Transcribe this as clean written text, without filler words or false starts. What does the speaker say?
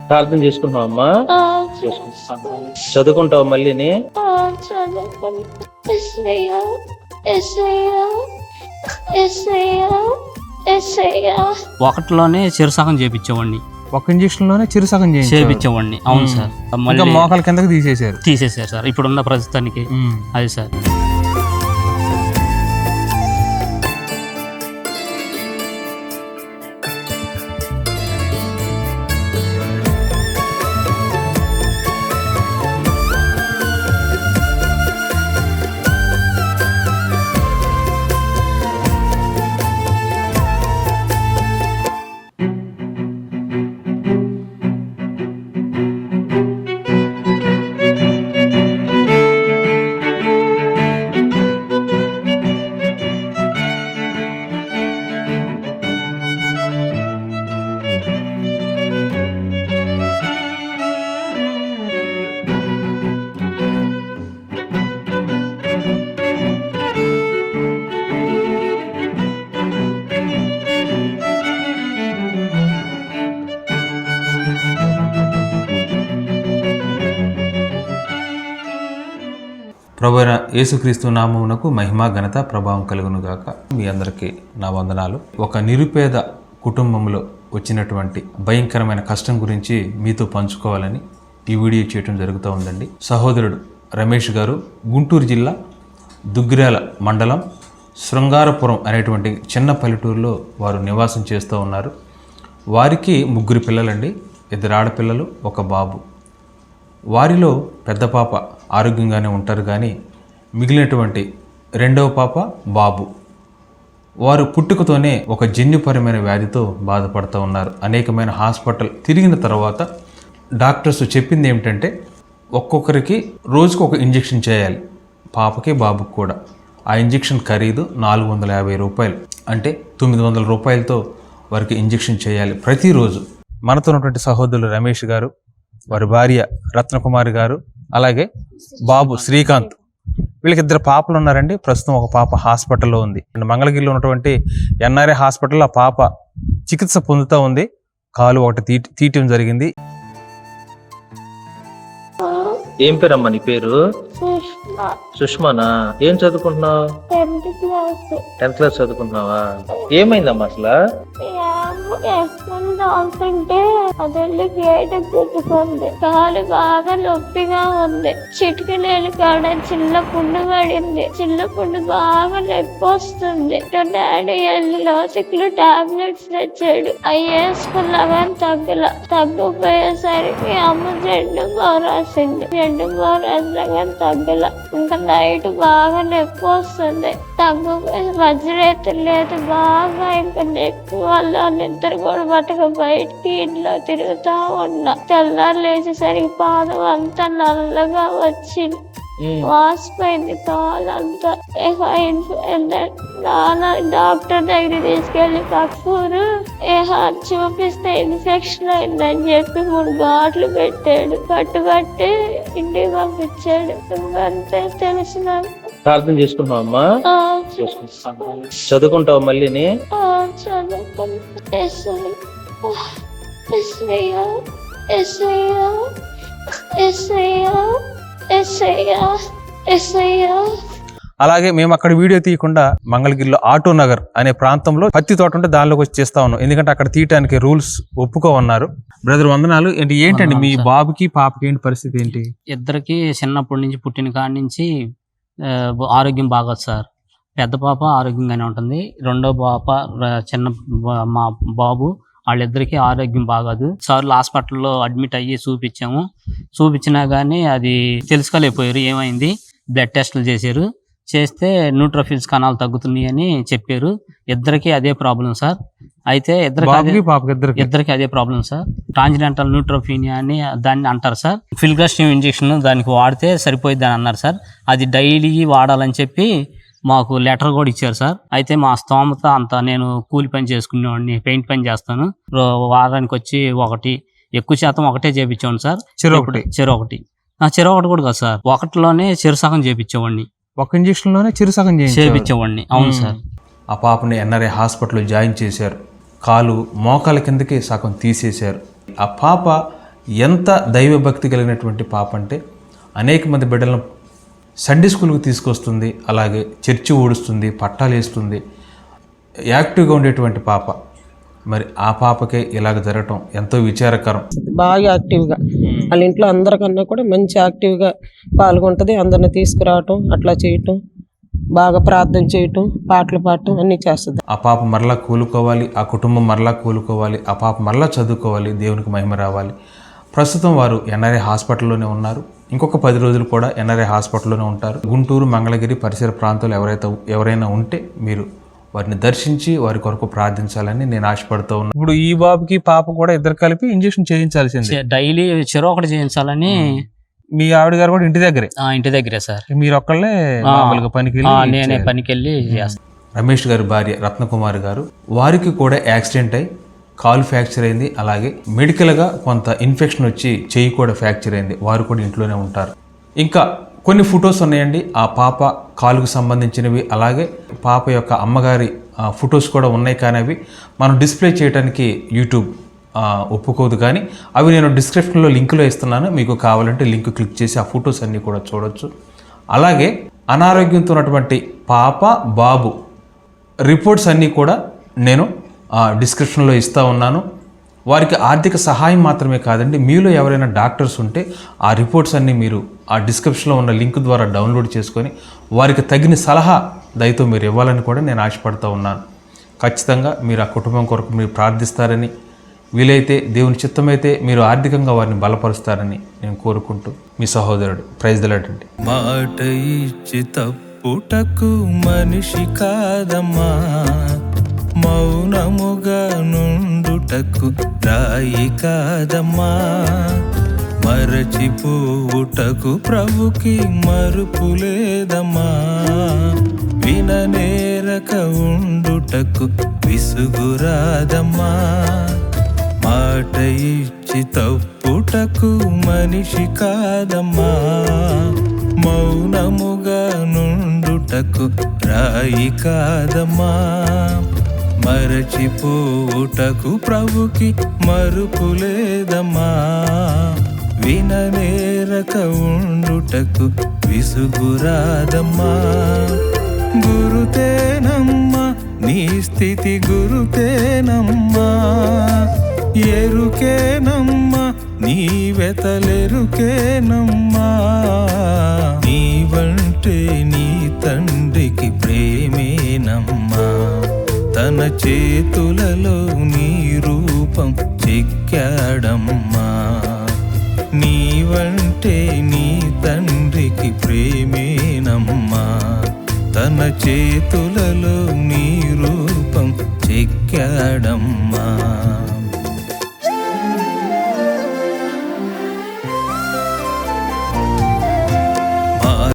ప్రార్థన చేసుకుంటున్నావమ్మా? చదువుకుంటావు మళ్ళీని? ఒకటిలోనే చిరుసగం చేపించేవాడిని, ఒక ఇంజక్షన్ లోనే చిరుసగం చేపించేవాడిని. అవును సార్. మళ్ళీ మోకాల కిందకి తీసేసారు సార్ ఇప్పుడున్న ప్రస్తుతానికి. అది సార్. ప్రభువైన యేసుక్రీస్తు నామమునకు మహిమ ఘనత ప్రభావం కలుగును గాక. మీ అందరికీ నా వందనాలు. ఒక నిరుపేద కుటుంబంలో వచ్చినటువంటి భయంకరమైన కష్టం గురించి మీతో పంచుకోవాలని ఈ వీడియో చేయడం జరుగుతూ ఉందండి. సహోదరుడు రమేష్ గారు గుంటూరు జిల్లా దుగ్గిరాల మండలం శృంగారపురం అనేటువంటి చిన్న పల్లెటూరులో వారు నివాసం చేస్తూ ఉన్నారు. వారికి 3 పిల్లలండి, 2 ఆడపిల్లలు, 1 బాబు. వారిలో పెద్ద పాప ఆరోగ్యంగానే ఉంటారు, కానీ మిగిలినటువంటి 2వ పాప బాబు వారు పుట్టుకతోనే ఒక జన్యుపరమైన వ్యాధితో బాధపడుతూ ఉన్నారు. అనేకమైన హాస్పిటల్ తిరిగిన తర్వాత డాక్టర్స్ చెప్పింది ఏమిటంటే ఒక్కొక్కరికి రోజుకు 1 ఇంజెక్షన్ చేయాలి, పాపకి బాబుకి కూడా. ఆ ఇంజెక్షన్ ఖరీదు 450 రూపాయలు, అంటే 900 రూపాయలతో వారికి ఇంజెక్షన్ చేయాలి ప్రతిరోజు. మనతో ఉన్నటువంటి సహోదరులు రమేష్ గారు, వారి భార్య రత్నకుమారి గారు, అలాగే బాబు శ్రీకాంత్, వీళ్ళకి 2 పాపలు ఉన్నారండి. ప్రస్తుతం 1 పాప హాస్పిటల్లో ఉంది. మంగళగిరిలో ఉన్నటువంటి ఎన్ఆర్ఐ హాస్పిటల్లో ఆ పాప చికిత్స పొందుతూ ఉంది. కాలు ఒకటి తీయటం జరిగింది. ఏం పేరమ్మా నీ పేరు? సుష్మానా? ఏం చదువుకుంటున్నావు? 10th class చదువుకుంటున్నావా? ఏమైందమ్మా అసలు? అదెళ్ళి గేట్ గుద్దుకుంది. కాలు బాగా నొప్పిగా ఉంది. చిటికలేలు కాడ చిన్న పుండు పడింది. చిన్న పుండు బాగా నొప్పి వస్తుంది. డాడీ లోసిక్లు టాబ్లెట్స్ తెచ్చాడు. అవి వేసుకున్నా కానీ తగ్గపోయేసరికి అమ్మ జెండు బాగా రాసింది. జెండు బాగా రాసినా కానీ తగ్గల. ఇంకా నైట్ బాగా నొప్పి వస్తుంది. తగ్గపోయి వజ్రేతులు లేదు బాగా. ఇంకా నొప్పి వల్ల నిద్ర కూడా పట్టక బయటికి ఇంట్లో తిరుగుతా ఉన్నా. తెల్లారు లేచేసరికి పాదం అంతా నల్లగా వచ్చింది, వాసిపోయింది కాలంతా. డాక్టర్ దగ్గర తీసుకెళ్లి కక్కూరు చూపిస్తే ఇన్ఫెక్షన్ అయిందని చెప్పి 3 బాటిల్ పెట్టాడు. పట్టుబట్టి ఇంటికి పంపించాడు. అంతే తెలిసిన. ప్రార్థన చేసుకుంటున్నావమ్మా? చదువుకుంటావు మళ్ళీని? అలాగే మేము అక్కడ వీడియో తీయకుండా మంగళగిరిలో ఆటో నగర్ అనే ప్రాంతంలో పత్తి తోట ఉంటే దానిలోకి వచ్చి చేస్తా ఉన్నాం. ఎందుకంటే అక్కడ తీయటానికి రూల్స్ ఒప్పుకోమన్నారు. బ్రదర్ వందనాలు. ఏంటండి మీ బాబుకి పాపకి ఏంటి పరిస్థితి ఏంటి? ఇద్దరికి చిన్నప్పటి నుంచి పుట్టిన కాడి నుంచి ఆరోగ్యం బాగోదు సార్. పెద్ద పాప ఆరోగ్యంగానే ఉంటుంది, 2వ పాప మా బాబు, వాళ్ళిద్దరికి ఆరోగ్యం బాగోదు. సార్లు హాస్పిటల్లో అడ్మిట్ అయ్యి చూపించినా కానీ అది తెలుసుకోలేకపోయారు ఏమైంది. బ్లడ్ టెస్టులు చేస్తే న్యూట్రోఫిల్స్ కణాలు తగ్గుతున్నాయి అని చెప్పారు. ఇద్దరికి అదే ప్రాబ్లం సార్. అయితే ఇద్దరికి అదే ప్రాబ్లం సార్. ట్రాన్స్జెండెంటల్ న్యూట్రోఫీనియా అని దాన్ని అంటారు సార్. ఫిల్గ్రాస్టిమ్ ఇంజెక్షన్ దానికి వాడితే సరిపోయిద్ది అని అన్నారు సార్. అది డైలీ వాడాలని చెప్పి మాకు లెటర్ కూడా ఇచ్చారు సార్. అయితే మా స్తోమత అంత, నేను కూలి పని చేసుకునేవాడిని, పెయింట్ పని చేస్తాను. వారానికి వచ్చి ఎక్కువ శాతం ఒకటే చేపించేవాడిని సార్. చెరొకటి కూడా కాదు సార్, ఒకటిలోనే చిరుసగం చేపించేవాడిని. ఒక ఇంజక్షన్ లోనే చిరుసగం చేపించేవాడిని. అవును సార్. ఆ పాపని ఎన్ఆర్ఐ హాస్పిటల్లో జాయిన్ చేశారు. కాలు మోకాల కిందకి సగం తీసేశారు. ఆ పాప ఎంత దైవభక్తి కలిగినటువంటి పాప అంటే అనేక మంది బిడ్డలను సండే స్కూల్కి తీసుకొస్తుంది, అలాగే చర్చి ఊడుస్తుంది, పట్టాలు వేస్తుంది, యాక్టివ్గా ఉండేటువంటి పాప. మరి ఆ పాపకే ఇలాగ జరగటం ఎంతో విచారకరం. బాగా యాక్టివ్గా వాళ్ళ ఇంట్లో అందరికన్నా కూడా మంచి యాక్టివ్గా పాల్గొంటుంది. అందరిని తీసుకురావటం, అట్లా చేయటం, బాగా ప్రార్థన చేయటం, పాటలు పాడటం అన్నీ చేస్తుంది. ఆ పాప మరలా కూలుకోవాలి, ఆ కుటుంబం మరలా కూలుకోవాలి, ఆ పాప మరలా చదువుకోవాలి, దేవునికి మహిమ రావాలి. ప్రస్తుతం వారు ఎన్ఆర్ఐ హాస్పిటల్లోనే ఉన్నారు. ఇంకొక 10 రోజులు కూడా ఎన్ఆర్ఐ హాస్పిటల్లోనే ఉంటారు. గుంటూరు, మంగళగిరి పరిసర ప్రాంతాలు ఎవరైనా ఉంటే మీరు వారిని దర్శించి వారి కొరకు ప్రార్థించాలని నేను ఆశపడుతూ ఉన్నాను. ఇప్పుడు ఈ బాబుకి పాప కూడా ఇద్దరు కలిపి ఇంజెక్షన్ చేయించాల్సింది. డైలీ చెరో ఒకటి చేయించాలని. మీ ఆవిడ గారు కూడా ఇంటి దగ్గరే? ఇంటి దగ్గరే సార్. మీరు ఒక్కళ్ళే మామూలుగా పనికి నేనే పనికి వెళ్ళి చేస్తాను. రమేష్ గారి భార్య రత్నకుమారి గారు, వారికి కూడా యాక్సిడెంట్ అయి కాలు ఫ్రాక్చర్ అయింది, అలాగే మెడికల్గా కొంత ఇన్ఫెక్షన్ వచ్చి చెయ్యి కూడా ఫ్రాక్చర్ అయింది. వారు కూడా ఇంట్లోనే ఉంటారు. ఇంకా కొన్ని ఫొటోస్ ఉన్నాయండి ఆ పాప కాలుకు సంబంధించినవి, అలాగే పాప యొక్క అమ్మగారి ఫొటోస్ కూడా ఉన్నాయి. కానీ అవి మనం డిస్ప్లే చేయడానికి యూట్యూబ్ ఒప్పుకోదు. కానీ అవి నేను డిస్క్రిప్షన్లో లింకులో ఇస్తున్నాను, మీకు కావాలంటే లింక్ క్లిక్ చేసి ఆ ఫొటోస్ అన్నీ కూడా చూడొచ్చు. అలాగే అనారోగ్యంతో ఉన్నటువంటి పాప, బాబు రిపోర్ట్స్ అన్నీ కూడా నేను డిస్క్రిప్షన్లో ఇస్తూ ఉన్నాను. వారికి ఆర్థిక సహాయం మాత్రమే కాదండి, మీలో ఎవరైనా డాక్టర్స్ ఉంటే ఆ రిపోర్ట్స్ అన్నీ మీరు ఆ డిస్క్రిప్షన్లో ఉన్న లింక్ ద్వారా డౌన్లోడ్ చేసుకొని వారికి తగిన సలహా దయతో మీరు ఇవ్వాలని కూడా నేను ఆశపడుతూ ఉన్నాను. ఖచ్చితంగా మీరు ఆ కుటుంబం కొరకు మీరు ప్రార్థిస్తారని, వీలైతే దేవుని చిత్తమైతే మీరు ఆర్థికంగా వారిని బలపరుస్తారని నేను కోరుకుంటూ మీ సహోదరుడు. ప్రైజ్ ది లార్డ్ అండి. మాట ఇచ్చి తప్పుటకు మనిషి కాదమ్మా, మౌనముగా నుండుటకు రాయి కాదమ్మా, మరచిపోవుటకు ప్రభుకి మరుపు లేదమ్మా, విననేరక ఉండుటకు విసుగురాదమ్మా, మాట ఇచ్చి తప్పుటకు మనిషి కాదమ్మా, మౌనముగా నుండుటకు రాయి కాదమ్మా, మరచిపోవుటకు ప్రభుకి మరుపు లేదమ్మా, విననేరక ఉండుటకు విసుగురాదమ్మా, గురుతేనమ్మా నీ స్థితి గురుతేనమ్మా, ఎరుకేనమ్మా నీ వెతలెరుకేనమ్మా, నీవంటే నీ తండ్రికి ప్రేమేనమ్మా, తన చేతులలో నీ రూపం చెక్కాడమ్మా, నీవంటే నీ తండ్రికి ప్రేమేనమ్మా, తన చేతులలో నీ రూపం చెక్కాడమ్మా.